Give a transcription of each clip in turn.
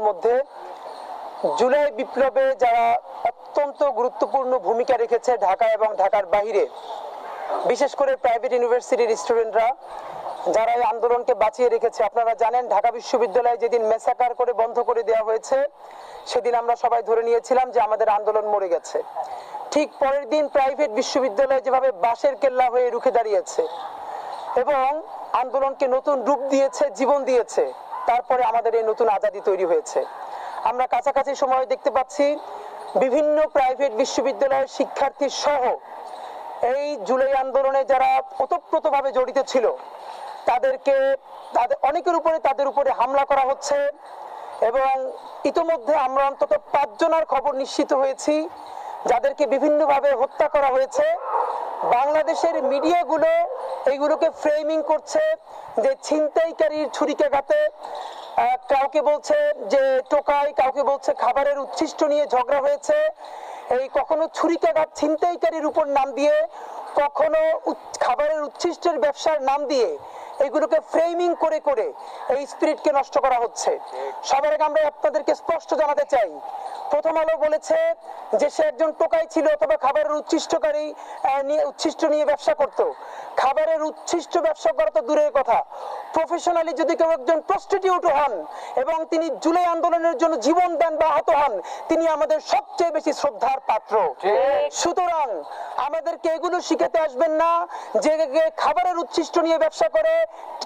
দিনের মধ্যে জুলাই বিপ্লবে যারা অত্যন্ত গুরুত্বপূর্ণ ভূমিকা রেখেছে ঢাকা এবং ঢাকার বাইরে, বিশেষ করে প্রাইভেট ইউনিভার্সিটির স্টুডেন্টরা যারা এই আন্দোলনকে বাঁচিয়ে রেখেছে। আপনারা জানেন ঢাকা বিশ্ববিদ্যালয়ে যেদিন মেসাকার করে বন্ধ করে দেওয়া হয়েছে সেদিন আমরা সবাই ধরে নিয়েছিলাম যে আমাদের আন্দোলন মরে গেছে। ঠিক পরের দিন প্রাইভেট বিশ্ববিদ্যালয় যেভাবে বাঁশের কেল্লা হয়ে রুখে দাঁড়িয়েছে এবং আন্দোলনকে নতুন রূপ দিয়েছে, জীবন দিয়েছে, তারপরে আমাদের এই নতুন আজাদী তৈরি হয়েছে। আমরা কাছাকাছি সময় দেখতে পাচ্ছি বিভিন্ন প্রাইভেট বিশ্ববিদ্যালয়ের শিক্ষার্থী সহ এই জুলাই আন্দোলনে যারা ওতপ্রোতভাবে জড়িত ছিল তাদের উপরে হামলা করা হচ্ছে এবং ইতোমধ্যে আমরা অন্তত 5 জনের খবর নিশ্চিত হয়েছি যাদেরকে বিভিন্নভাবে হত্যা করা হয়েছে। বাংলাদেশের মিডিয়াগুলো এইগুলোকে ফ্রেমিং করছে যে ছিনতাইকারীর ছুরিকাঘাতে, কাউকে বলছে যে টোকাই, কাউকে বলছে খাবারের উচ্ছিষ্ট নিয়ে ঝগড়া হয়েছে। এই কখনো ছুরিকাঘাত ছিনতাইকারীর উপর নাম দিয়ে, কখনো খাবারের উচ্ছিষ্টের ব্যবসার নাম দিয়ে এইগুলোকে ফ্রেমিং করে করে এই স্পিরিটকে নষ্ট করা হচ্ছে। সবার আগে আমরা আপনাদেরকে স্পষ্ট জানাতে চাই, প্রথম আলো বলেছে যে সে একজন টোকাই ছিল অথবা খাবারের উচ্ছিষ্ট নিয়ে ব্যবসা করত। খাবারের উচ্ছিষ্ট ব্যবসা করা তো দূরের কথা, প্রফেশনালি যদি কেউ একজন প্রস্টিটিউট হন এবং তিনি জুলাই আন্দোলনের জন্য জীবন দেন বা আহত হন, তিনি আমাদের সবচেয়ে বেশি শ্রদ্ধার পাত্র। সুতরাং আমাদেরকে এগুলো শিখাতে আসবেন না যে খাবারের উচ্ছিষ্ট নিয়ে ব্যবসা করে,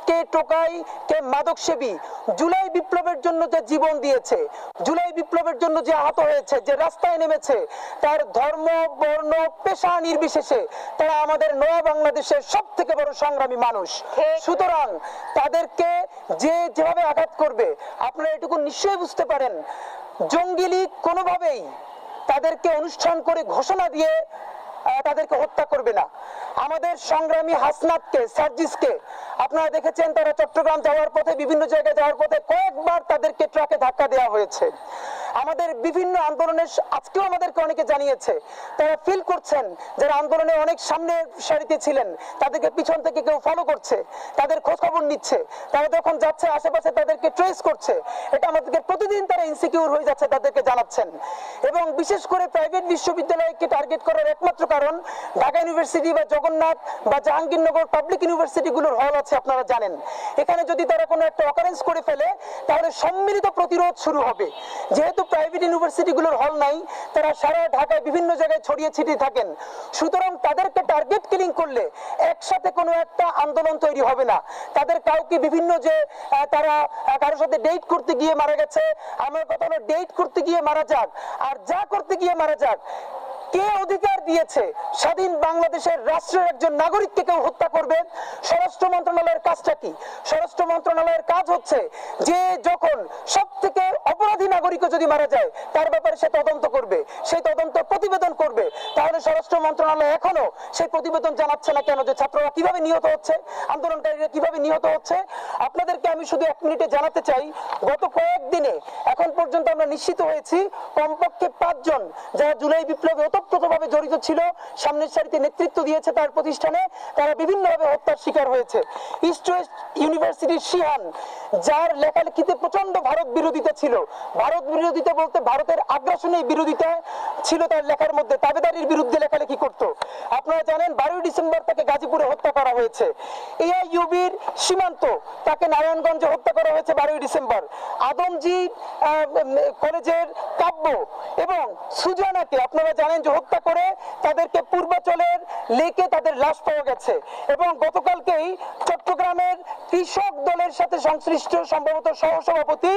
কে টোকাই, কে মাদক সেবী। জুলাই বিপ্লবের জন্য যে জীবন দিয়েছে, জুলাই বিপ্লবের জন্য যে আহত হয়েছে, যে রাস্তায় নেমেছে, তার ধর্ম, বর্ণ, পেশা নির্বিশেষে তারা আমাদের নয়া বাংলাদেশের সব থেকে বড় সংগ্রামী মানুষ। সুতরাং তাদেরকে যেভাবে আঘাত করবে আপনারা এটুকু নিশ্চয়ই বুঝতে পারেন, জঙ্গি লীগ কোনোভাবেই তাদেরকে অনুষ্ঠান করে ঘোষণা দিয়ে তাদেরকে হত্যা করবে না। আমাদের সংগ্রামী হাসনাতকে, সার্জিসকে আপনারা দেখেছেন, তারা চট্টগ্রাম যাওয়ার পথে, বিভিন্ন জায়গায় যাওয়ার পথে কয়েকবার তাদেরকে ট্রাকে ধাক্কা দেওয়া হয়েছে। আমাদের বিভিন্ন আন্দোলনের আজকেও আমাদেরকে অনেকে জানিয়েছে তারা ফিল করছেন যারা আন্দোলনে অনেক সামনের সারিতে ছিলেন তাদেরকে পিছন থেকে কেউ ফলো করছে, তাদের খোঁজ খবর নিচ্ছে, তারা যখন যাচ্ছে আশেপাশে তাদেরকে ট্রেস করছে। এটা আমাদেরকে প্রতিদিন তারা ইনসিকিউর হয়ে যাচ্ছে, তাদেরকে জানাচ্ছেন। এবং বিশেষ করে প্রাইভেট বিশ্ববিদ্যালয়কে টার্গেট করার একমাত্র কারণ ঢাকা ইউনিভার্সিটি বা জগন্নাথ বা জাহাঙ্গীরনগর পাবলিক ইউনিভার্সিটিগুলোর হল আছে, আপনারা জানেন। এখানে যদি তারা কোনো একটা অকারেন্স করে ফেলে তাহলে সম্মিলিত প্রতিরোধ শুরু হবে। যেহেতু প্রাইভেট ইউনিভার্সিটিগুলোর হল নাই, তারা সারা ঢাকায় বিভিন্ন জায়গায় ছড়িয়ে ছিটিয়ে থাকেন। সুতরাং তাদেরকে টার্গেট কিলিং করলে একসাথে কোনো একটা আন্দোলন তৈরি হবে না। তাদের কাউকে বিভিন্ন যে তারা কারোর সাথে ডেট করতে গিয়ে মারা গেছে, আমার কথা হলো ডেট করতে গিয়ে মারা যাক আর যা করতে গিয়ে মারা যাক, কে অধিকার দিয়েছে স্বাধীন বাংলাদেশের রাষ্ট্রের একজন নাগরিককে কেউ হত্যা করবে? স্বরাষ্ট্র মন্ত্রণালয়ের কাজটা কি? স্বরাষ্ট্র মন্ত্রণালয়ের কাজ হচ্ছে যে যখন সব থেকে অপরাধী নাগরিকও যদি মারা যায় তার ব্যাপারে সে তদন্ত করবে, সেই তদন্ত প্রতিবেদন করবে। তাহলে স্বরাষ্ট্র মন্ত্রণালয় এখনো সেই প্রতিবেদন জানাচ্ছে না কেন যে ছাত্ররা কিভাবে নিহত হচ্ছে, আন্দোলনকারীরা কিভাবে নিহত হচ্ছে? আপনাদেরকে আমি শুধু 1 মিনিটে জানাতে চাই, গত কয়েকদিনে এখন পর্যন্ত আমরা নিশ্চিত হয়েছি কমপক্ষে 5 জন যারা জুলাই বিপ্লবে ওতপ্রোতভাবে জড়িত ছিল, সামনের সারিতে নেতৃত্ব দিয়েছে তার প্রতিষ্ঠানে, তারা বিভিন্নভাবে হত্যার শিকার হয়েছে। ইস্ট ওয়েস্ট ইউনিভার্সিটির শিহান, যার লেখালেখিতে প্রচন্ড ভারত বিরোধিতা ছিল, ভারত বিরোধিতা বলতে ভারতের আগ্রাসনের বিরোধিতা ছিল তার লেখার মধ্যে, তাবেদারির বিরুদ্ধে লেখালেখি করত। আপনারা জানেন 12 ডিসেম্বর তাকে গাজীপুরে হত্যা করা হয়েছে। এআইইউবির সীমান্ত, তাকে নারায়ণগঞ্জে হত্যা করা হয়েছে 12 ডিসেম্বর। আদমজি কলেজের কাব্য এবং সুজানাকে আপনারা জানেন যে হত্যা করে তাদেরকে পূর্বাচলের লেকে তাদের লাশ পাওয়া গেছে। এবং গতকালকেই চট্টগ্রামের কৃষক দলের সাথে সংশ্লিষ্ট সম্ভবত সহসভাপতি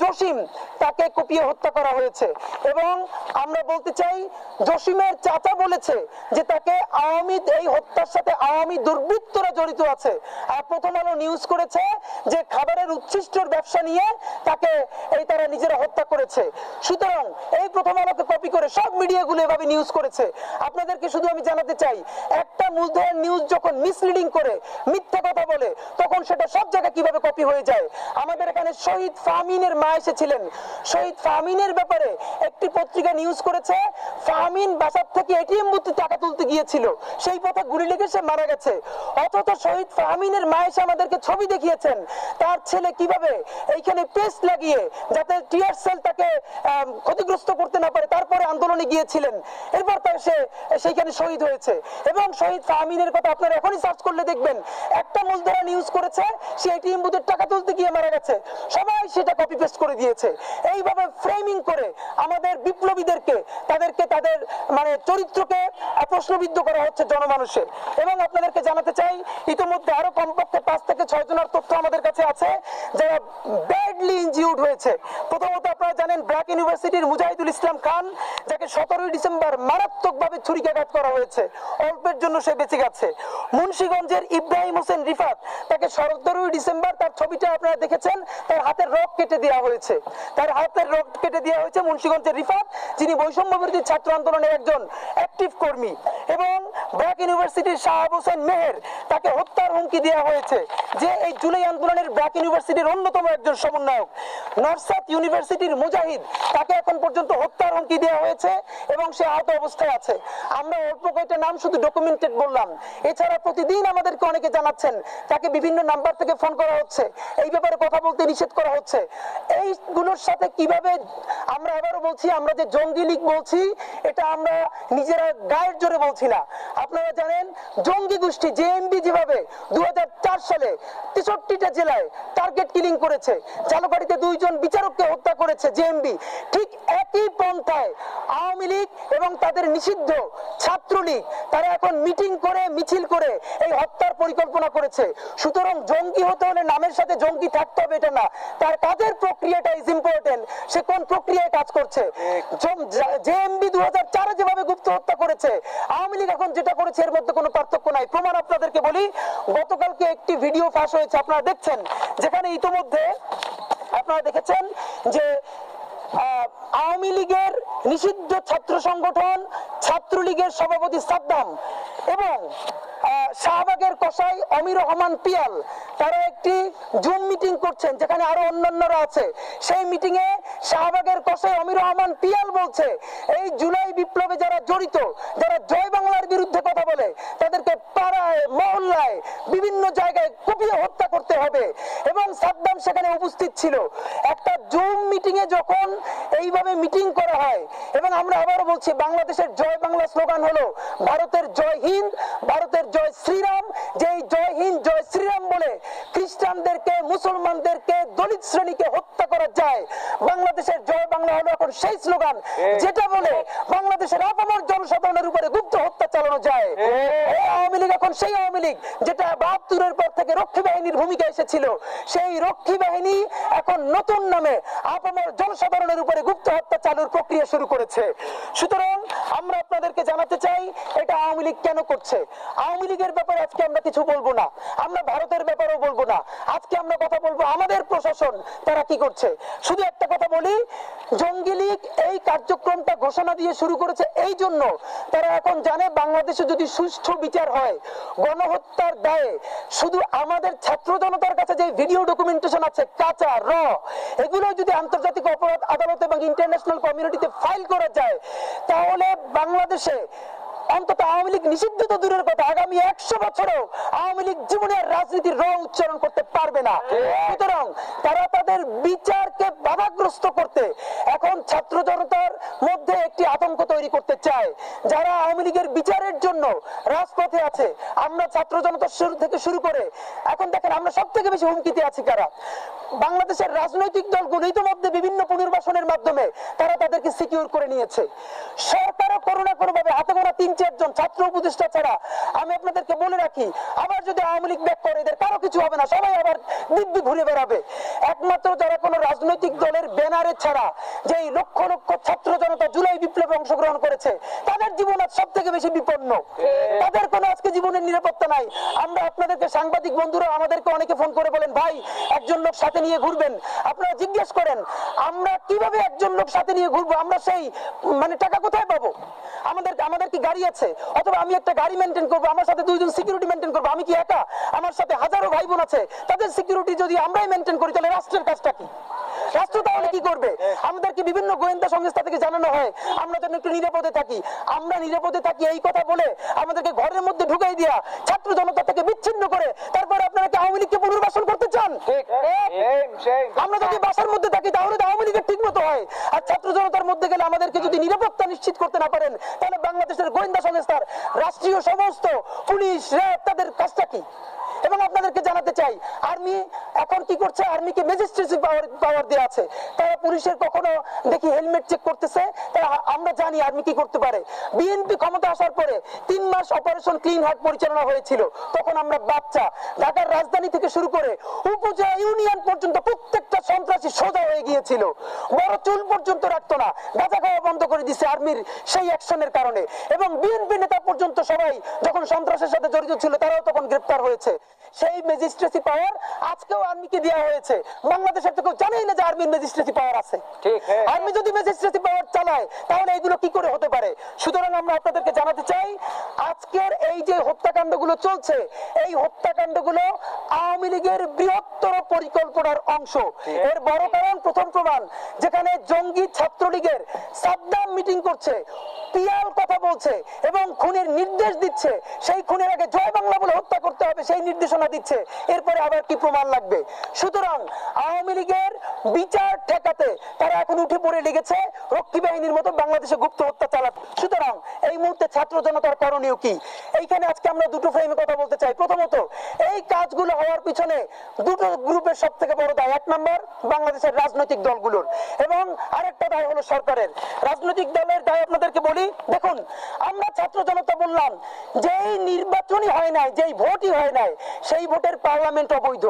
জসিম, তাকে কুপিয়ে হত্যা করা হয়েছে। এবং আমরা বলতে চাই জসিমের চাচা বলেছে যে তাকে এই হত্যার সাথে আওয়ামী দুর্বৃত্তরা জড়িত আছে। আর প্রথম আলো নিউজ করেছে যে খাবারের উচ্ছিষ্টর ব্যবসা নিয়ে তাকে তারা নিজেরা হত্যা করেছে। সুতরাং এই প্রথম আলোকে কপি করে সব মিডিয়াগুলো এভাবে নিউজ করেছে। আপনাদেরকে শুধু আমি জানাতে চাই, একটা মূলধারার নিউজ যখন মিসলিডিং করে মিথ্যা কথা বলে তখন সেটা সব জায়গায় কিভাবে কপি হয়ে যায়। আমাদের এখানে শহীদ ফাহমিনের মা এসেছিলেন, শহীদ ফাহমিনের ব্যাপারে একটি পত্রিকা নিউজ করেছে ফাহমিন বাসার থেকে এটিএম বুথে টাকা তুলতে গিয়েছিল, সেই পথে গুলি লেগে সে মারা গেছে। অথচ শহীদ ফাহমিনের মা এসে আমাদেরকে ছবি দেখিয়েছেন তার ছেলে কিভাবে এইখানে পেস্ট লাগিয়ে যাতে টিয়ার ক্ষতিগ্রস্ত করতে না পারে তারপরে আন্দোলনে গিয়েছিলেন, এরপর সে সেইখানে শহীদ হয়েছে। এবং শহীদ ফাহমিনের কথা আপনারা এখনই সার্চ করলে দেখবেন, একটা মূলধারা নিউজ করেছে সে এটিএম বুথের টাকা তুলতে গিয়ে মারা গেছে, সবাই সেটা কপি পেস্ট করে দিয়েছে। এইভাবে ফ্রেমিং করে আমাদের বিপ্লবীদেরকে তাদের মানে চরিত্রকে প্রশ্নবিদ্ধ করা হচ্ছে জনমানুষে। এবং আপনাদেরকে জানাতে চাই, ইতিমধ্যে আরো কমপক্ষে 5 থেকে 6 জনের তথ্য আমাদের কাছে আছে যারা ব্যাডলি ইনজিউর্ড হয়েছে। প্রথমত আপনারা জানেন ব্র্যাক ইউনিভার্সিটির মুজাহিদুল ইসলাম খান, যাকে 17 ডিসেম্বর মারাত্মকভাবে ছুরিকাঘাত করা হয়েছে, অল্পের জন্য সে বেঁচে গেছে। মুন্সিগঞ্জের ইব্রাহিম হোসেন রিফাত, তাকে 17 ডিসেম্বর, তার ছবিটা আপনারা দেখেছেন, তার হাতের রক কেটে দেওয়া হয়েছে, মুন্সিগঞ্জের রিফাত, যিনি বৈষম্য বিরোধী ছাত্র আন্দোলনের একজন অ্যাক্টিভ কর্মী। এবং ব্র্যাক ইউনিভার্সিটির শাহাব হোসেন মেহের, তাকে হত্যার হুমকি দেওয়া হয়েছে, যে এই জুলাই আন্দোলনের ব্র্যাক ইউনিভার্সিটির অন্যতম একজন সমন্বয়ক। নরসাত ইউনিভার্সিটির মুজাহিদ, তাকে এখন পর্যন্ত হত্যার হুমকি দেওয়া হয়েছে এবং সে আহত অবস্থায় আছে। আমরা অল্প কয়েকটা নাম শুধু ডকুমেন্টেড বললাম, এছাড়া প্রতিদিন আমাদেরকে অনেকে জানাচ্ছেন তাকে বিভিন্ন নাম্বার থেকে ফোন করা হচ্ছে, এই ব্যাপারে কথা বলতে নিষেধ করা হচ্ছে। এইগুলোর সাথে কিভাবে, আমরা আবারও বলছি, আমরা যে জঙ্গি লীগ বলছি এটা আমরা নিজেরা গায়ের জোরে বলছি না। আপনারা জানেন জঙ্গি গোষ্ঠী জেএমবি যেভাবে 2004 সালে 63টা জেলায় টার্গেট কিলিং করেছে, ঝালকাঠিতে 2 জন বিচারককে হত্যা করেছে জেএমবি, ঠিক একই পন্থায় আওয়ামী লীগ এবং তাদের নিষিদ্ধ ছাত্রলীগ তারা এখন মিটিং করে মিছিল করে এই হত্যার পরিকল্পনা করেছে। সুতরাং জঙ্গি হতে হলে নামের সাথে জঙ্গি থাকতে হবে এটা না, তার কাজের প্রক্রিয়াটা ইজ ইম্পর্টেন্ট, সে কোন প্রক্রিয়ায় কাজ করছে। জেএমবি 2004-এ যেভাবে গুপ্ত হত্যা করেছে, আওয়ামী লীগ এখন যেটা করেছে এর মধ্যে কোনো পার্থক্য নাই। প্রমাণ আপনাদেরকে বলি, গতকালকে একটি ভিডিও ফাঁস হয়েছে, আপনারা দেখছেন, যেখানে ইতোমধ্যে আপনারা দেখেছেন যে আওয়ামী লীগের নিষিদ্ধ ছাত্র সংগঠন ছাত্রলীগের সভাপতি সাদ্দাম এবং শাহবাগের কসাই অমির রহমান পিয়াল, তারা একটি জুম মিটিং করছেন যেখানে আরো অন্যান্যরা আছে। সেই মিটিং এ শাহবাগের কসাই অমির রহমান পিয়াল বলছে, এই জুলাই বিপ্লবে যারা জড়িত, যারা জয় বাংলার বিরুদ্ধে কথা বলে, তাদেরকে পাড়ায় মহল্লায় বিভিন্ন জায়গায় কুপিয়ে হত্যা করতে হবে। এবং সাদ্দাম সেখানে উপস্থিত ছিল। একটা জুম মিটিং এ যখন এইভাবে মিটিং করা হয়, এবং আমরা আবারও বলছি, বাংলাদেশের জয় বাংলা স্লোগান হলো ভারতের জয় হিন্দ, ভারতের জয় শ্রীরাম। যেই জয় হিন্দ জয় শ্রীরাম বলে খ্রিস্টানদেরকে, মুসলমানদেরকে, দলিত শ্রেণীকে হত্যা করা যায়, বাংলাদেশের জয় বাংলা হলো এখন সেই স্লোগান যেটা বলে বাংলাদেশের আপামর জনসাধারণের উপরে গুপ্ত হত্যা চালানো যায়। আওয়ামী লীগ এখন সেই আওয়ামী লীগ যেটা 72-এর পর থেকে রক্ষী বাহিনীর ভূমিকা এসেছিল, সেই রক্ষী বাহিনী এখন নতুন নামে আপামর জনসাধারণের উপরে গুপ্ত হত্যা চালুর প্রক্রিয়া শুরু করেছে। সুতরাং আমরা আপনাদেরকে জানাতে চাই এটা আওয়ামী লীগ কেন করছে। আওয়ামী লীগের ব্যাপারে আজকে আমরা কিছু বলবো না, আমরা ভারতের ব্যাপারেও বলবো না, আজকে আমরা কথা বলবো আমাদের প্রশাসন তারা কি করছে। শুধু একটা কথা বলি, জঙ্গি লীগ এই কার্যক্রমটা ঘোষণা দিয়ে শুরু করেছে এই জন্য, তারা এখন জানে বাংলাদেশে যদি সুষ্ঠু বিচার হয়, গণহত্যার দায়ে শুধু আমাদের ছাত্র জনতার কাছে যে ভিডিও ডকুমেন্টেশন আছে কাঁচা র, এগুলো যদি আন্তর্জাতিক অপরাধ আদালত এবং ইন্টারন্যাশনাল কমিউনিটিতে ফাইল করা যায়, তাহলে বাংলাদেশে অন্তত আওয়ামী লীগ নিষিদ্ধ তো দূরের কথা, আগামী 100 বছরেও আওয়ামী লীগ জীবনে আর রাজনীতির র উচ্চারণ করতে পারবে না। সুতরাং তারা তাদের বিচারকে বাধাগ্রস্ত করতে এখন ছাত্র জনতার মধ্যে একটি আতঙ্ক তৈরি করতে চায়। যারা আওয়ামী লীগের বিচারের জন্য রাজপথে আছে, আমরা ছাত্র জনতা থেকে শুরু করে এখন দেখেন আমরা সব থেকে বেশি হুমকিতে আছি কারা, বাংলাদেশের রাজনৈতিক দলগুলো ইতিমধ্যে বিভিন্ন পুনর্বাসনের মাধ্যমে তারা তাদেরকে সিকিউর করে নিয়েছে। সরকারও করোনা কোনোভাবে হাতে গোনা 3-4 জন ছাত্র উপদেষ্টা ছাড়া, আমি আপনাদেরকে বলে রাখি, আবার যদি আওয়ামী লীগ ব্যাক করে এদের কারো কিছু হবে না, সবাই আবার দিব্যি ঘুরে বেড়াবে। একমাত্র যারা কোনো রাজনৈতিক দলের ব্যানারে ছাড়া যেই লক্ষ লক্ষ ছাত্র জনতা জুলাই বিপ্লবে অংশগ্রহণ করেছে, তাদের জীবন আজ সব থেকে বেশি বিপন্ন, তাদের কোনো আজকে জীবনের নিরাপত্তা নাই। আমরা আপনাদেরকে সাংবাদিক বন্ধুরা আমাদেরকে অনেকে ফোন করে বলেন, ভাই একজন লোক সাথে নিয়ে ঘুরবেন, আপনারা জিজ্ঞেস করেন আমরা কিভাবে একজন লোক সাথে নিয়ে ঘুরবো, আমরা সেই মানে টাকা কোথায় পাবো, আমাদের কি গাড়ি আছে, অথবা আমি একটা গাড়ি মেনটেন করবো, আমার সাথে 2 জন সিকিউরিটি মেনটেন করবো, আমি কি একা, আমার সাথে হাজারো ভাই বোন আছে, তাদের সিকিউরিটি যদি আমরাই মেনটেন করি তাহলে রাষ্ট্রের কাজটা কি, রাষ্ট্র তাহলে কি করবে? আমাদেরকে বিভিন্ন গোয়েন্দা সংস্থা থেকে জানানো হয় আমরা যেন একটু নিরাপদে থাকি, আমরা নিরাপদে থাকি এই কথা বলে আমাদেরকে ঘরের মধ্যে ঢুকাই দিয়া ছাত্র জনতা থেকে বিচ্ছিন্ন করে তারপরে আপনারা কি আওয়ামী লীগকে পুনর্বাসন করতে চান? আমরা যদি বাসার মধ্যে থাকি তাহলে তো আওয়ামী লীগের ঠিক মতো হয়, আর ছাত্র জনতার মধ্যে গেলে আমাদেরকে যদি নিরাপত্তা নিশ্চিত করতে না পারেন তাহলে বাংলাদেশের গোয়েন্দা সংস্থার রাষ্ট্রীয় সমস্ত পুলিশ র্যাব তাদের কাজটা কি? এবং আপনাদেরকে জানাতে চাই, আর্মি এখন কি করছে, আর্মিকে ম্যাজিস্ট্রেসি পাওয়ার দেওয়া আছে। তারা পুলিশের কখনো দেখি হেলমেট চেক করতেছে, তারা আমরা জানি আর্মি কি করতে পারে। বিএনপি ক্ষমতা আসার পরে 3 মাস অপারেশন ক্লিন হার্ট পরিচালনা হয়েছিল, তখন আমরা বাচ্চা ঢাকার রাজধানী থেকে শুরু করে উপজেলা ইউনিয়ন পর্যন্ত প্রত্যেকটা সন্ত্রাসী সোজা হয়ে গিয়েছিল, বড় চুল পর্যন্ত রাখতো না, গাঁজা খাওয়া বন্ধ করে দিছে আর্মির সেই অ্যাকশনের কারণে। এবং বিএনপি নেতা পর্যন্ত সবাই যখন সন্ত্রাসের সাথে জড়িত ছিল তারাও তখন গ্রেফতার হয়েছে। সেই ম্যাজিস্ট্রেসি পাওয়ার আজকেও আর্মিকে দেওয়া হয়েছে। বাংলাদেশের তো কেউ জানেই না যে আর্মির ম্যাজিস্ট্রেসি পাওয়ার আছে। আর্মি যদি ম্যাজিস্ট্রেসি পাওয়ার চালায় তাহলে এইগুলো কি করে হতে পারে? সুতরাং আমরা আপনাদেরকে জানাতে চাই, আজকের এই যে হত্যাকাণ্ডগুলো চলছে, এই হত্যাকাণ্ডগুলো আওয়ামী লীগের বৃহত্তর পরিকল্পনার অংশ। এর বড় কারণ, প্রথম প্রমাণ, যেখানে জঙ্গি ছাত্রলীগের সাদ্দাম মিটিং করছে, পিয়াল কথা বলছে এবং খুনের নির্দেশ দিচ্ছে, সেই খুনের আগে জয় বাংলা বলে হত্যা করতে হবে সেই নির্দেশনা দিচ্ছে, এরপরে আবার কি প্রমাণ লাগবে? সুতরাং আওয়ামী লীগের বিচার ঠেকাতে তারা এখন উঠে পড়ে লেগেছে রক্ষী বাহিনীর মতো বাংলাদেশে গুপ্ত হত্যা চালাতে। সুতরাং এই মুহূর্তে ছাত্র জনতার করণীয় কি? এইখানে আজকে আমরা দুটো ফ্রেমে কথা বলতে চাই। প্রথমত, এই কাজগুলো হওয়ার পিছনে দুটো গ্রুপের সব থেকে বড় দায়। 1 নম্বর বাংলাদেশের রাজনৈতিক দলগুলোর, এবং আরেকটা দায় হলো সরকারের। রাজনৈতিক দলের দায় আপনাদেরকে বলি, দেখুন আমরা ছাত্র জনতা বললাম যেই নির্বাচনই হয় নাই, যেই ভোটই হয় নাই, সেই ভোটের পার্লামেন্ট অবৈধ।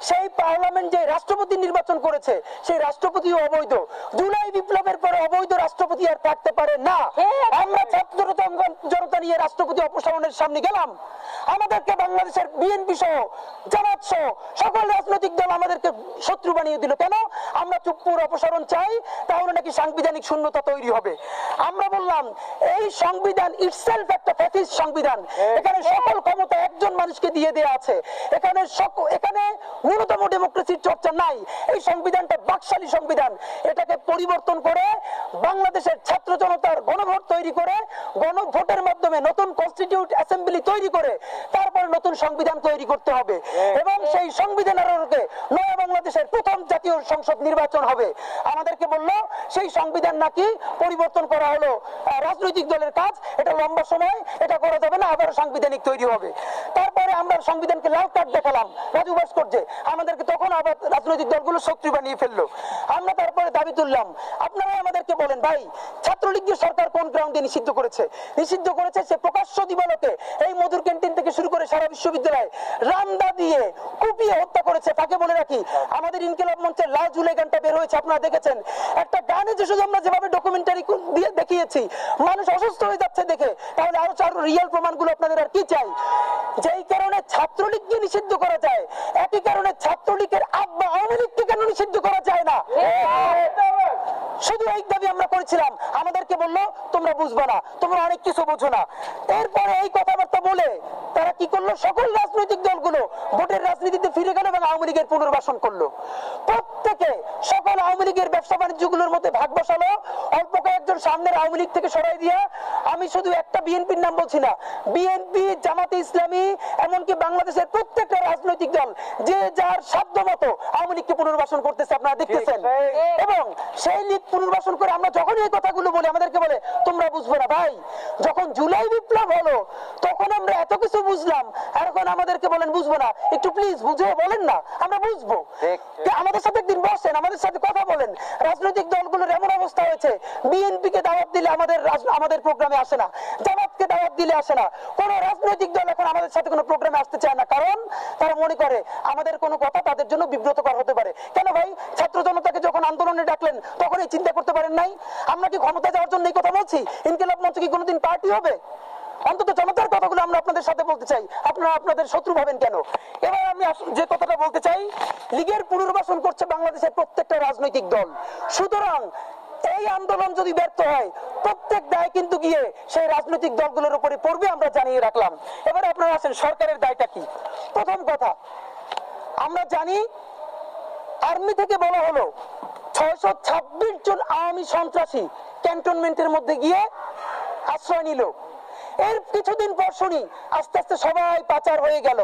সেই পার্লামেন্ট যে রাষ্ট্রপতি নির্বাচন করেছে সেই রাষ্ট্রপতিও অবৈধ। জুলাই বিপ্লবের পরে অবৈধ রাষ্ট্রপতি আর থাকতে পারে না। আমরা ছাত্র জনতা নিয়ে রাষ্ট্রপতি অপসারণের সামনে গেলাম, আমাদেরকে বাংলাদেশের বিএনপি সহ জামাত সহ সকল রাজনৈতিক দল আমাদেরকে শত্রু বানিয়ে দিল। কেন? আমরা চুপ্পুর অপসারণ চাই, তাহলে নাকি সাংবিধানিক শূন্যতা তৈরি হবে। আমরা বললাম এই সংবিধান ইটসেলফ একটা ফ্যাসিস্ট সংবিধান, এখানে সকল ক্ষমতা একজন মানুষকে দিয়ে দেয়া আছে, এখানে ন্যূনতম ডেমোক্রেসির চর্চা নাই। এই সংবিধানটা বাকশালী সংবিধান, এটাকে পরিবর্তন করে বাংলাদেশের ছাত্র জনতার গণভোট তৈরি করে, গণভোটের মাধ্যমে নতুন কনস্টিটিউট অ্যাসেম্বলি তৈরি করে তারপর নতুন সংবিধান তৈরি করতে হবে, এবং সেই সংবিধানের আলোকে নয়া বাংলাদেশের প্রথম জাতীয় সংসদ নির্বাচন হবে। আমাদেরকে বললো সেই সংবিধান নাকি পরিবর্তন করা হলো রাজনৈতিক দলের কাজ, এটা লম্বা সময়, এটা করা যাবে না, আবার সাংবিধানিক তৈরি হবে। তারপরে আমরা সংবিধানকে লাল কার্ড দেখালাম রাজু ভাস্কর্যে, আমাদেরকে তখন আবার রাজনৈতিক দলগুলো শত্রু বানিয়ে ফেললো। আমরা তারপরে দাবি তুললাম, আপনারা আমাদেরকে বলেন ভাই, ছাত্রলীগকে সরকার কোন গ্রাউন্ডে নিষিদ্ধ করেছে? নিষিদ্ধ করেছে সে প্রকাশ্য দিবালোকে এই মধুর ক্যান্টিন থেকে শুরু করে সারা বিশ্ববিদ্যালয় রামদা দিয়ে কুপিয়ে হত্যা করেছে। তাকে বলে রাখি, আমাদের ইনকিলাব মঞ্চের লাল জুলাই গানটা বের হয়েছে, আপনারা দেখেছেন। একটা গানে যে শুধু আমরা যেভাবে ডকুমেন্টারি দিয়ে দেখিয়েছি, মানুষ অসুস্থ হয়ে যাচ্ছে দেখে, তাহলে আরো রিয়েল প্রমাণগুলো আপনাদের আর কি চাই? যেই কারণে ছাত্রলীগকে নিষিদ্ধ করা যায়, একই কারণে ছাত্রলীগের আব্বা আওয়ামী লীগকে কেন নিষিদ্ধ করা যায় না? শুধু এই দাবি আমরা করেছিলাম। আমাদেরকে বললো তোমরা বুঝবে না, তোমরা অনেক কিছু বোঝো না। এরপরে এই কথাবার্তা বলে তারা কি করলো, সকল রাজনৈতিক দলগুলো ভোটের রাজনীতিতে ফিরে গেল এবং আওয়ামী লীগের পুনর্বাসন করলো। প্রত্যেকে সকল আওয়ামী লীগের ব্যবসা বাণিজ্যগুলোর মধ্যে ভাগ বসালো, অল্প কয়েকজন সামনের আওয়ামী লীগ থেকে সরাই দিয়া। আমি শুধু একটা বিএনপির নাম বলছি না, বিএনপি, জামাতে ইসলামী, এমনকি বাংলাদেশের প্রত্যেকটা রাজনৈতিক দল যে যার সাধ্য মতো আওয়ামী লীগকে পুনর্বাসন করতেছে, আপনারা দেখতেছেন। এবং সেই লীগ পুনর্বাসন করে আমরা যখন এই কথাগুলো বলি, আমাদেরকে বলে তোমরা বুঝবে না। ভাই, যখন জুলাই বিপ্লব হলো তখন আমরা এত কিছু বুঝলাম, আর এখন আমাদেরকে বলেন বুঝবো না। একটু প্লিজ বুঝে বলেন না, আমরা বুঝবো। আমাদের সাথে একদিন বসেন, আমাদের সাথে কথা বলেন। রাজনৈতিক দলগুলোর এমন অবস্থা হয়েছে, বিএনপি কে দাওয়াত দিলে আমাদের প্রোগ্রামে আসে না, জামাতকে দাওয়াত দিলে আসে না, কোন রাজনৈতিক দল এখন আমাদের সাথে কোনো প্রোগ্রামে আসতে চায় না, কারণ তারা মনে করে আমাদের কোনো কথা তাদের জন্য বিব্রতকর হতে পারে। কেন ভাই, ছাত্র জনতাকে যখন আন্দোলনে ডাকলেন তখন এই চিন্তা করতে পারেন নাই? আমরা কি ক্ষমতা যাওয়ার জন্য এই কথা বলছি? ইনকিলাব মঞ্চ কি কোনোদিন পার্টি হবে? অন্তত জনতার কথাগুলো আমরা আপনাদের সাথে বলতে চাই, আপনারা আপনাদের শত্রু ভাবেন কেন? এবার আমি যে কথাটা বলতে চাই, লীগের পুনর্বাসন করছে বাংলাদেশের প্রত্যেকটা রাজনৈতিক দল। সুতরাং এই আন্দোলন যদি ব্যর্থ হয়, প্রত্যেক দায় কিন্তু গিয়ে সেই রাজনৈতিক দলগুলোর উপরে পড়বে, আমরা জানিয়ে রাখলাম। এবার আপনারা আসেন, সরকারের দায়টা কি? প্রথম কথা, আমরা জানি আর্মি থেকে বলা হলো 626 জন আওয়ামী সন্ত্রাসী ক্যান্টনমেন্টের মধ্যে গিয়ে আশ্রয় নিল। এর কিছুদিন পর শুনি আস্তে আস্তে সবাই পাচার হয়ে গেল।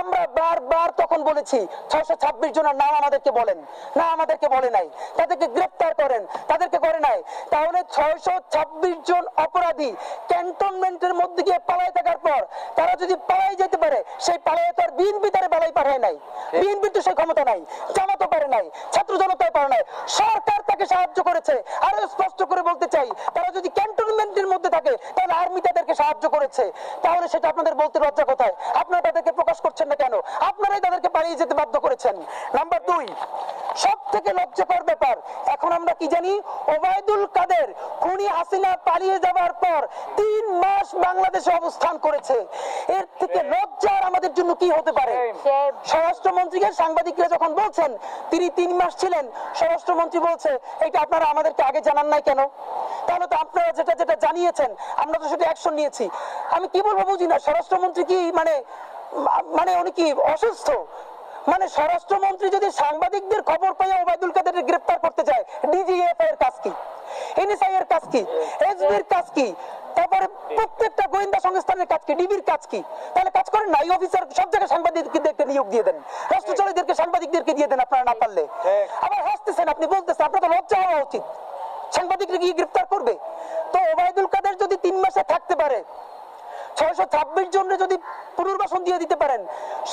আমরা বারবার তখন বলেছি 626 জনের নাম আমাদেরকে বলেন, না আমাদেরকে বলে নাই, তাদেরকে গ্রেফতার করেন, তাদেরকে করে নাই। তাহলে 626 জন অপরাধী ক্যান্টনমেন্টের মধ্যে গিয়ে পালাই থাকার পর তারা যদি পালাই যেতে পারে, সেই পালাই তো আর বিএনপি তারে পালাই পাঠায় নাই, বিএনপির তো সেই ক্ষমতা নাই, জামাতও পারে নাই, ছাত্র জনতাও পারে নাই, সরকার তাকে সাহায্য করেছে। আরো স্পষ্ট করে বলতে চাই, তারা যদি ক্যান্টনমেন্টের মধ্যে থাকে তাহলে আর্মি তাদেরকে সাহায্য করেছে। তাহলে সেটা আপনাদের বলতে লজ্জা কোথায়? আপনারা তাদেরকে প্রকাশ করছেন না কেন? আপনারাই তাদেরকে পালিয়ে যেতে বাধ্য করেছেন। নাম্বার 2, সব থেকে লজ্জাকর ব্যাপার, এখন আমরা কি জানি, ওবায়দুল কাদের খুনি হাসিনা পালিয়ে যাওয়ার পর 3 মাস বাংলাদেশে অবস্থান করেছে। এর থেকে লজ্জার আমাদের জন্য কি হতে পারে? স্বরাষ্ট্রমন্ত্রীকে সাংবাদিকরা যখন বলছেন তিনি 3 মাস ছিলেন, স্বরাষ্ট্রমন্ত্রী বলছে এটা আপনারা আমাদেরকে আগে জানান নাই কেন? তাহলে তো আপনারা যেটা যেটা জানিয়েছেন আমরা তো সেটা অ্যাকশন নিয়েছি। আমি কি বলবো বুঝি না, স্বরাষ্ট্রমন্ত্রী কি মানে উনি কি অসুস্থ? মানে স্বরাষ্ট্রমন্ত্রী যদি সাংবাদিকদের খবর পাইয়া ওবায়দুল কাদেরকে গ্রেফতার করতে যায়, ডিজিএফ এর কাজ কি, এনএসআই এর কাজ কি, এসবির কাজ কি, তারপরে প্রত্যেকটা গোয়েন্দা সংস্থানের কাজ কি, ডিবির কাজ কি? তাহলে কাজ করেন না, এই অফিসার সব জায়গায় সাংবাদিকদেরকে নিয়োগ দিয়ে দেন, রাষ্ট্রচলীদেরকে সাংবাদিকদেরকে দিয়ে দেন আপনারা না পারলে। আবার হাসতেছেন, আপনি বলতেছেন, আপনার তো লজ্জা হওয়া উচিত। সাংবাদিকরা গিয়ে গ্রেফতার করবে? তো ওবায়দুল কাদের যদি 3 মাসে থাকতে পারে, 626 জনের যদি পুনর্বাসন দিয়ে দিতে পারেন,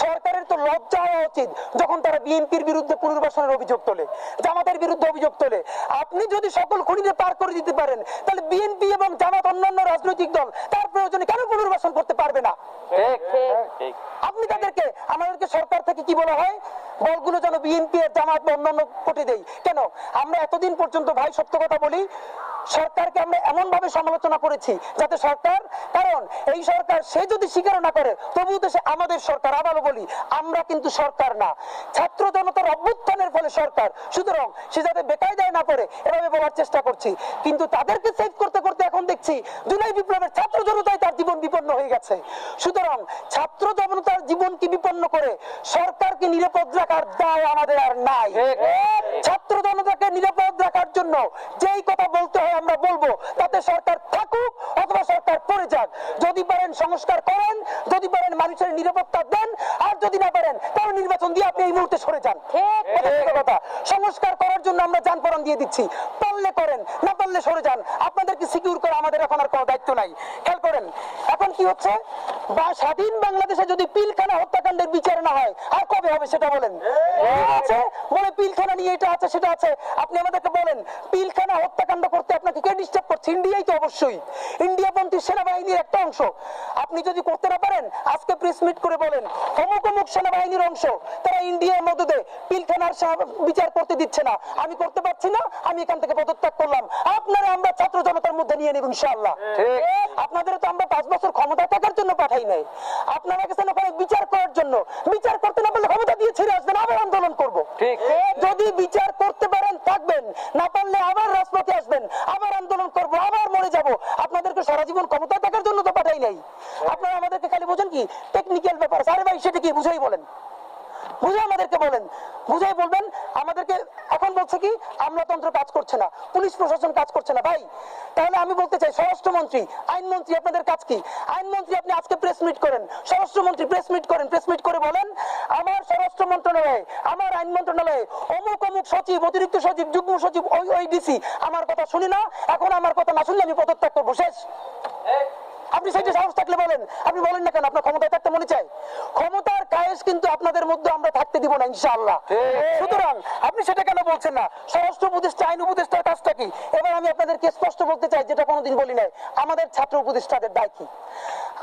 সরকারের তো লজ্জা হওয়া উচিত যখন তারা বিএনপির বিরুদ্ধে পুনর্বাসনের অভিযোগ তোলে, জামাতের বিরুদ্ধে অভিযোগ তোলে। আপনি যদি সকল খুনিদের পার করে দিতে পারেন, তাহলে বিএনপি এবং জামাত অন্যান্য রাজনৈতিক দল তার প্রয়োজনে কেন পুনর্বাসন করতে পারবে না? আপনি তাদেরকে, আমাদেরকে সরকার থেকে কি বলা হয়, বলগুলো যেন বিএনপি আর জামাত বা অন্যান্য কোটে দেই। কেন? আমরা এতদিন পর্যন্ত, ভাই সত্য কথা বলি, সরকারকে আমরা এমন ভাবে সমালোচনা করেছি যাতে সরকার, কারণ এই সরকার সে যদি স্বীকার না করে তবুও তো সে আমাদের সরকার। আবারও বলি, আমরা কিন্তু সরকার না, ছাত্র জনতার অভ্যুত্থানের ফলে সরকার। সুতরাং সে যাতে বেকায়দায় না পড়ে এভাবে বলার চেষ্টা করছি। কিন্তু তাদেরকে সেভ করতে করতে এখন দেখছি জুলাই বিপ্লবের ছাত্র জনতায় তার জীবন বিপন্ন হয়ে গেছে। সুতরাং ছাত্র জনতার জীবনকে বিপন্ন করে সরকারকে নিরাপদ রাখার দায় আমাদের আর নাই। ছাত্র জনতাকে নিরাপদ রাখার জন্য যেই কথা বলতে হয় আমরা বলবো, তাতে সরকার থাকুক অথবা সরকার পড়ে যাক। যদি পারেন সংস্কার করেন, যদি পারেন মানুষের নিরাপত্তা দেন, আর যদি না পারেন তাহলে নির্বাচন দিয়ে আপনি এই মুহূর্তে সরে যান। কথা, সংস্কার করার জন্য আমরা যান পরাণ দিয়ে দিচ্ছি, পারলে করেন, না পারলে সরে যান। আপনাদেরকে সিকিউর করা আমাদের এখন আর কোনো দায়িত্ব নাই। খেয়াল করেন এখন কি হচ্ছে, বা স্বাধীন বাংলাদেশে যদি পিলখানা হত্যাকাণ্ডের বিচার না হয় আর কবে হবে সেটা বলেন? আছে বলে পিলখানা নিয়ে এটা আছে সেটা আছে। আপনি আমাদেরকে বলেন, পিলখানা হত্যাকাণ্ড করতে আপনাকে কে ডিস্টার্ব করছে? ইন্ডিয়াই তো অবশ্যই, ইন্ডিয়াপন্থী সেনাবাহিনীর একটা অংশ। আপনি যদি করতে না পারেন, আজকে প্রেস মিট করে বলেন অমুক অমুক সেনাবাহিনীর অংশ তারা ইন্ডিয়ার মধ্যে পিলখানার বিচার করতে দিচ্ছে না, আমি করতে পারছি না, আমি এখান থেকে পদত্যাগ করলাম। আপনারা আমরা ছাত্র জনতার মধ্যে নিয়ে নেব ইনশাআল্লাহ। আপনাদের তো আমরা 5 বছর ক্ষমতায় থাকার জন্য পাঠাই নাই, আপনারা গেছেন ওখানে বিচার করার জন্য। বিচার করতে না পারলে ক্ষমতা দিয়ে ছেড়ে আসবেন, আবার আন্দোলন করব। যদি বিচার করতে পারেন থাকবেন, না পারলে আবার রাজপথে আসবেন, আবার আন্দোলন করব, আবার মরে যাব। আপনাদেরকে সারা জীবন ক্ষমতায় থাকার জন্য তো পাঠাই নাই। আপনারা আমাদেরকে খালি বোঝেন কি টেকনিক্যাল ব্যাপার। আরে ভাই সেটা কি বুঝাই বলেন, বুঝে আমাদেরকে বলেন, বুঝাই বলবেন। আমাদেরকে এখন বলছে কি আমলাতন্ত্র কাজ করছে না, পুলিশ প্রশাসন কাজ করছে না। ভাই তাহলে আমি বলতে চাই, স্বরাষ্ট্রমন্ত্রী, আইনমন্ত্রী, আপনাদের কাজ কি? আইনমন্ত্রী আপনি আজকে প্রেস মিট করেন, স্বরাষ্ট্রমন্ত্রী প্রেস মিট করেন, প্রেস মিট করে বলেন আমার স্বরাষ্ট্র মন্ত্রণালয়ে, আমার আইন মন্ত্রণালয়ে অমুক অমুক সচিব, অতিরিক্ত সচিব, যুগ্ম সচিব, ওই ডিসি আমার কথা শুনি না, এখন আমার কথা না শুনলে আমি পদত্যাগ করবো, শেষ। আপনি সেটা সাহস থাকলে বলেন, আপনি বলেন না কেন? আপনার ক্ষমতায় থাকতে মনে চায়? ক্ষমতার কায়েস কিন্তু আপনাদের মধ্যে আমরা থাকতে দিব না ইনশাআল্লাহ। সুতরাং আপনি সেটা কেন বলছেন না? স্বরাষ্ট্র উপদেষ্টা, আইন উপদেষ্টার কাজটা কি? এবার আমি আপনাদেরকে স্পষ্ট বলতে চাই, যেটা কোনোদিন বলি নাই, আমাদের ছাত্র উপদেষ্টাদের দায় কি?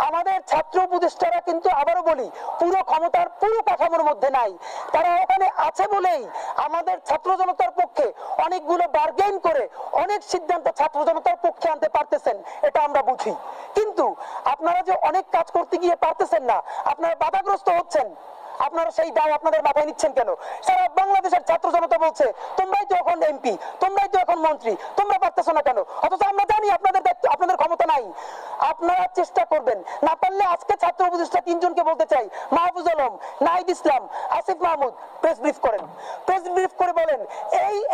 আমাদের ছাত্র উপদেষ্টারা কিন্তু, আবারও বলি, পুরো ক্ষমতার পুরো কাঠামোর মধ্যে নাই। তারা ওখানে আছে বলেই আমাদের ছাত্র জনতার পক্ষে অনেকগুলো বার্গেইন করে অনেক সিদ্ধান্ত ছাত্র জনতার পক্ষে আনতে পারতেছেন, এটা আমরা বুঝি। কিন্তু আপনারা যে অনেক কাজ করতে গিয়ে পারতেছেন না, আপনারা বাধাগ্রস্ত হচ্ছেন, আপনারা সেই দায় আপনাদের মাথায় নিচ্ছেন কেন? সারা বাংলাদেশের ছাত্র জনতা বলছে তোমরাই তো এখন এমপি, তোমরাই তো এখন মন্ত্রী, তোমরা পারতেছো না কেন? অথচ আমরা জানি আপনাদের দায়িত্ব, আপনাদের ক্ষমতা নাই। আপনারা চেষ্টা করবেন, না পারলে আজকে ছাত্র উপদেষ্টা তিনজনকে বলতে চাই, মাহফুজ আলম, নাহিদ ইসলাম, আসিফ মাহমুদ, প্রেস ব্রিফ করেন, প্রেস ব্রিফ করে বলেন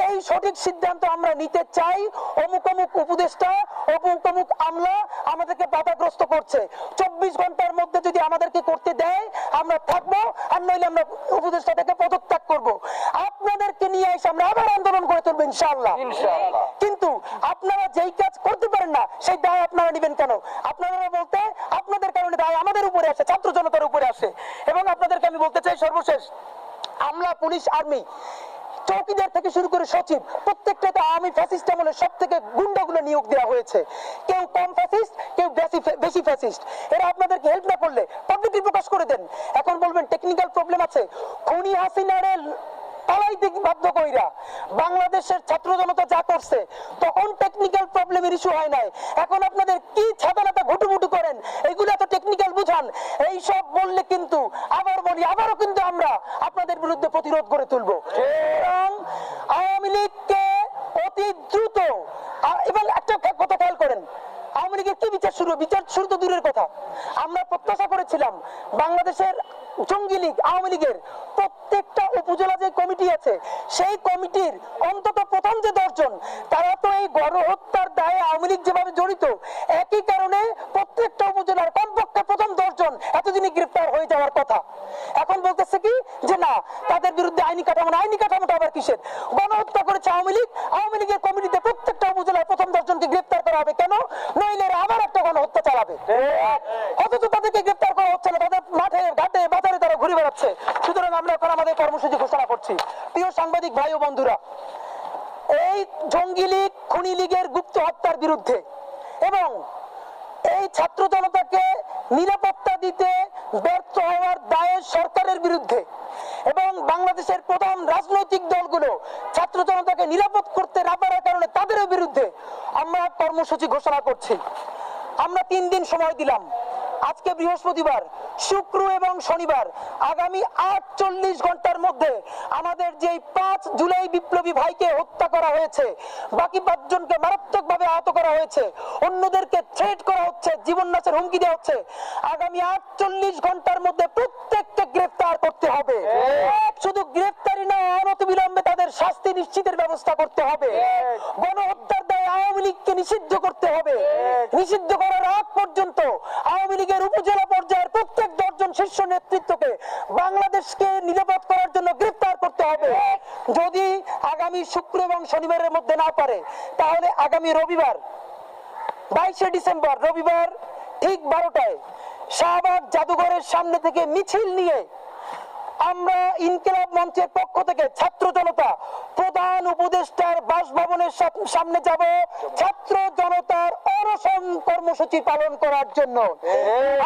এই সঠিক সিদ্ধান্ত আমরা নিতে চাই, অমুক অমুক উপদেষ্টা, অমুক অমুক আমলা আমাদেরকে বাধাগ্রস্ত করছে, 24 ঘন্টার মধ্যে যদি আমাদেরকে করতে দেয় আমরা থাকবো, আর নইলে আমরা উপদেষ্টা থেকে পদত্যাগ করব। আপনাদেরকে নিয়ে এসে আমরা আবার আন্দোলন করে তুলবো ইনশাআল্লাহ। কিন্তু আপনারা যেই কাজ করতে পারেন না সেই দায় আপনারা নেবেন কেন? আপনারা বলতে আপনাদের কারণে দায় আমাদের উপরে আসে, ছাত্র জনতার উপরে আসে। এবং আপনাদেরকে আমি বলতে চাই সর্বশেষ, আমলা, পুলিশ, আর্মি, চৌকিদার থেকে শুরু করে সচিব, প্রত্যেকটা আওয়ামী ফ্যাসিস্ট আমলের সব থেকে গুন্ডাগুলো নিয়োগ দেওয়া হয়েছে। কেউ কম ফ্যাসিস্ট, কেউ বেশি ফ্যাসিস্ট। এরা আপনাদেরকে হেল্প না করলে পাবলিকলি প্রকাশ করে দেন। এখন বলবেন টেকনিক্যাল প্রবলেম আছে, খুনি হাসিনারে পালাইতে বাধ্য কইরা বাংলাদেশের ছাত্র জনতা যা করছে তখন টেকনিক্যাল প্রবলেমের ইস্যু হয় নাই। এখন আপনাদের কি ছাতানাতা ঘুটুমুটু করেন, এইগুলো তো টেকনিক্যাল বুঝান। এই সব বললে কিন্তু আবার বলি, আবারও কিন্তু আমরা আপনাদের বিরুদ্ধে প্রতিরোধ গড়ে তুলবো। এবং আওয়ামী লীগকে অতি দ্রুত, এবং একটা কথা খেয়াল করেন, আওয়ামী লীগের কি বিচার শুরু তো দূরের কথা। আমরা প্রত্যাশা করেছিলাম বাংলাদেশের জঙ্গি লীগ, আওয়ামী লীগের প্রত্যেকটা উপজেলা যে কমিটি আছে সেই কমিটির অন্তত প্রথম যে 10 জন, তারা তো এই গণহত্যার দায়ে আওয়ামী লীগ যেভাবে জড়িত, একই কারণে প্রত্যেকটা উপজেলার কমপক্ষে প্রথম 10 জন এতদিনই গ্রেফতার হয়ে যাওয়ার কথা। এখন বলতেছে কি যে না, তাদের বিরুদ্ধে আইনি কাঠামো না। আইনি কাঠামোটা আবার কিসের? গণহত্যা করেছে আওয়ামী লীগ, আওয়ামী লীগের কমিটিতে প্রত্যেকটা উপজেলার প্রথম 10 জনকে গ্রেফতার করা হবে কেন? নইলে আবার একটা গণহত্যা চালাবে। অথচ তাদেরকে গ্রেফতার করা হচ্ছে না, তাদের মাঠে ঘাটে বাজারে তারা ঘুরে বেড়াচ্ছে। সুতরাং আমরা এখন আমাদের কর্মসূচি ঘোষণা করছি। প্রিয় সাংবাদিক ভাই ও বন্ধুরা, এই জঙ্গি লীগ, খুনি লীগের গুপ্ত হত্যার বিরুদ্ধে এবং এই ছাত্র জনতাকে নিরাপত্তা দিতে ব্যর্থ হওয়ার দায়ে সরকারের বিরুদ্ধে এবং বাংলাদেশের প্রধান রাজনৈতিক দলগুলো ছাত্র জনতাকে নিরাপদ করতে না পারার কারণে তাদের বিরুদ্ধে আমরা কর্মসূচি ঘোষণা করছি। আমরা 3 দিন সময় দিলাম, আজকে বৃহস্পতিবার, শুক্র এবং শনিবার, আগামী 48 ঘন্টার মধ্যে আমাদের যে 5 জুলাই বিপ্লবী ভাইকে হত্যা করা হয়েছে, বাকি 5 জনকে মারাত্মকভাবে আহত করা হয়েছে, অন্যদেরকে থ্রেট করা হচ্ছে, জীবন নাশের হুমকি দেওয়া হচ্ছে, আগামী 48 ঘন্টার মধ্যে প্রত্যেককে গ্রেফতার করতে হবে। শুধু গ্রেফতারি না, অনতিবিলম্বে তাদের শাস্তি নিশ্চিতের ব্যবস্থা করতে হবে। গণহত্যার দায়ে আওয়ামী লীগকে নিষিদ্ধ করতে হবে। নিষিদ্ধ করার আগ পর্যন্ত আওয়ামী লীগের উপজেলা পর্যায়ের প্রত্যেক 10 জন শীর্ষ নেতৃত্বকে বাংলাদেশকে নিরাপদ করার জন্য গ্রেফতার করতে হবে। যদি আগামী শুক্র এবং শনিবারের মধ্যে না পারে, তাহলে আগামী রবিবার 22শে ডিসেম্বর রবিবার ঠিক 12টায় শাহবাগ জাদুঘরের সামনে থেকে মিছিল নিয়ে আমরা ইনকিলাব মঞ্চের পক্ষ থেকে ছাত্র জনতা প্রধান উপদেষ্টার বাসভবনের সামনে যাব ছাত্র জনতার অনশন কর্মসূচি পালন করার জন্য।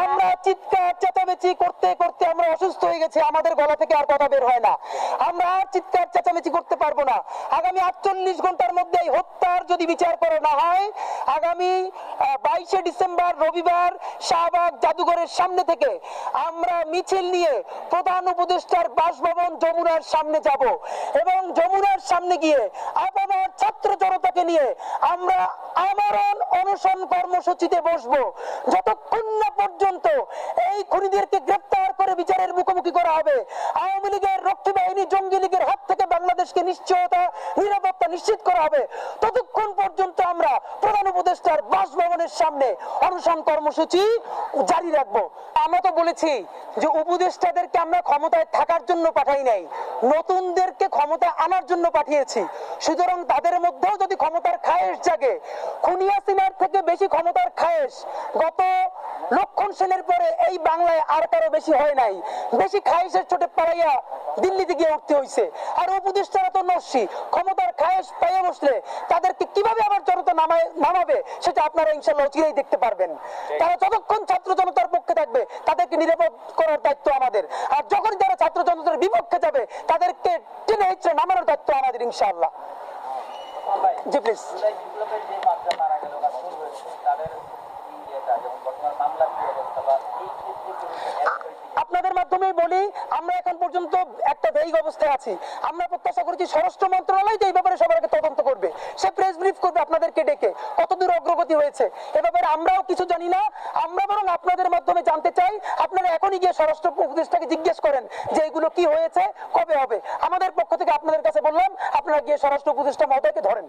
আমরা চিৎকার চেঁচামেচি করতে করতে আমরা অসুস্থ হয়ে গেছি, আমাদের গলা থেকে আর কথা বের হয় না। আমরা আর চিৎকার চেঁচামেচি করতে পারবো না। আগামী 48 ঘন্টার মধ্যে এই হত্যার যদি বিচার করা না হয়, আগামী 22শে ডিসেম্বর রবিবার শাহবাগ জাদুঘরের সামনে থেকে আমরা মিছিল নিয়ে প্রধান উপদেষ্টার বাসভবন যমুনার সামনে যাব এবং যমুনার সামনে গিয়ে আপনার ছাত্র জনতাকে নিয়ে আমরা আমরণ অনশন কর্মসূচিতে বসবো, যতক্ষণ না পর্যন্ত এই খুনিদেরকে গ্রেফতার করে বিচারের মুখোমুখি করা হবে। আওয়ামী লীগের রক্ষী বাহিনী, জঙ্গি লীগের হাত থেকে বাংলাদেশকে নিশ্চয়তা, নিরাপত্তা নিশ্চিত করা হবে, ততক্ষণ পর্যন্ত আমরা প্রধান উপদেষ্টার বাসভবনের সামনে অনশন কর্মসূচি জারি রাখবো। আমরা তো বলেছি যে উপদেষ্টাদেরকে আমরা ক্ষমতায় থাকার জন্য পাঠাই নাই, নতুনদেরকে ক্ষমতা আনার জন্য পাঠিয়েছি। সুতরাং তাদের মধ্যেও যদি ক্ষমতার খায়েশ জাগে, খুনি হাসিনার থেকে বেশি ক্ষমতার খায়েশ গত লক্ষণ সেনের পরে এই বাংলায় আর কারো বেশি হয় নাই। বেশি খায়েশের চোটে পাড়াইয়া দিল্লিতে গিয়ে উঠতে হয়েছে। আর উপদেষ্টারা তো নস্যি, ক্ষমতার খায়েশ পাইয়া বসলে তাদেরকে কিভাবে আবার জনতা নামাবে সেটা আপনারা ইনশাল্লাহ চিরাই দেখতে পারবেন। তারা যতক্ষণ ছাত্র জনতার পক্ষে থাকবে তাদেরকে নিরাপদ করার দায়িত্ব আমাদের, আর যখন তারা ছাত্র জনতার বিপক্ষে যাবে তাদেরকে টেনে হিচড়ে নামানোর দায়িত্ব আমাদের ইনশাআল্লাহ। জি প্লিজ। আপনাদের মাধ্যমেই বলি, আমরা এখন পর্যন্ত একটা ভেইগ অবস্থায় আছি। আমরা প্রত্যাশা করেছি স্বরাষ্ট্র মন্ত্রণালয় যে এই ব্যাপারে সবার আগে তদন্ত করবে, সে প্রেস ব্রিফ করবে আপনাদেরকে ডেকে কতদূর অগ্রগতি হয়েছে এ ব্যাপারে। আমরাও কিছু জানি না, আমরা বরং আপনাদের মাধ্যমে জানতে চাই। আপনারা এখনই গিয়ে স্বরাষ্ট্র উপদেষ্টাকে জিজ্ঞেস করেন যে এগুলো কি হয়েছে, কবে হবে। আমাদের পক্ষ থেকে আপনাদের কাছে বললাম, আপনারা গিয়ে স্বরাষ্ট্র উপদেষ্টা মহোদয়কে ধরেন।